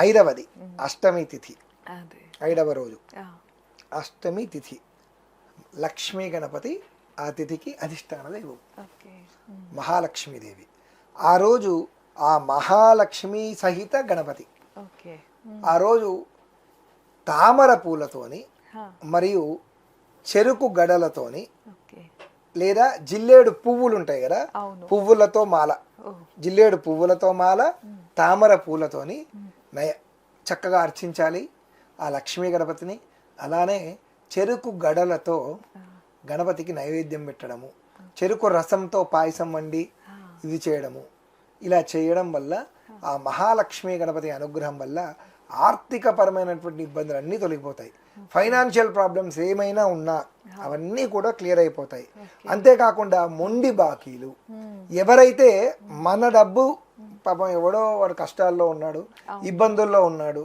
ఐదవది అష్టమి తిథి, అదే 5వ రోజు ఆ, అష్టమి తిథి. లక్ష్మీ గణపతి ఆ తిథికి అధిష్టాన దైవం, ఓకే మహాలక్ష్మీదేవి. ఆ రోజు ఆ మహాలక్ష్మి సహిత గణపతి. ఓకే ఆ రోజు తామర పూలతోని హా, మరియు చెరుకు గడలతోని ఓకే లేదా జిల్లేడు పువ్వులు ఉంటాయి కదా, అవును పువ్వులతో మాల, ఓ జిల్లేడు పువ్వులతో మాల, తామర పూలతోని చక్కగా అర్చించాలి ఆ లక్ష్మీ గణపతిని. అలానే చెరుకు గడలతో గణపతికి నైవేద్యం పెట్టడము, చెరుకు రసంతో పాయసం వండి ఇది చేయడము. ఇలా చేయడం వల్ల ఆ మహాలక్ష్మి గణపతి అనుగ్రహం వల్ల ఆర్థిక పరమైనటువంటి ఇబ్బందులు అన్నీ తొలగిపోతాయి. ఫైనాన్షియల్ ప్రాబ్లమ్స్ ఏమైనా ఉన్నా అవన్నీ కూడా క్లియర్ అయిపోతాయి. అంతేకాకుండా మొండి బాకీలు, ఎవరైతే మన డబ్బు పాపం ఎవడో వాడు కష్టాల్లో ఉన్నాడు, ఇబ్బందుల్లో ఉన్నాడు,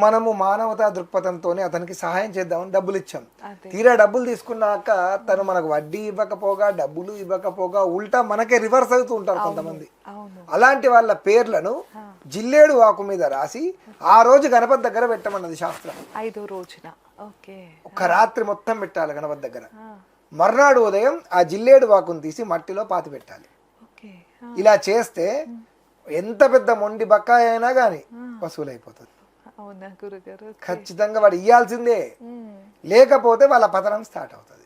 మనము మానవతా దృక్పథంతోనే అతనికి సహాయం చేద్దామని డబ్బులు ఇచ్చాం. అదే తీరా డబ్బులు తీసుకున్నాక తను మనకు వడ్డీ ఇవ్వకపోగా, డబ్బులు ఇవ్వకపోగా ఉల్టా మనకే రివర్స్ అవుతూ ఉంటారు కొంతమంది. అవును అలాంటి వాళ్ళ పేర్లను జిల్లేడు ఆకు మీద రాసి ఆ రోజు గణపతి దగ్గర పెట్టమన్నది శాస్త్రం. 5వ రోజున ఓకే ఒక రాత్రి మొత్తం పెట్టాలి గణపతి దగ్గర. ఆ, మర్నాడు ఉదయం ఆ జిల్లేడు ఆకును తీసి మట్టిలో పాతి పెట్టాలి. ఓకే ఆ, ఇలా చేస్తే ఎంత పెద్ద మొండి బకాయి అయినా కానీ వసూలైపోతుంది. అవునా గురుగారు ఓకే. ఖచ్చితంగా వాడు ఇయ్యాల్సిందే, మ్మ్. లేకపోతే వాళ్ళ పతనం స్టార్ట్ అవుతుంది.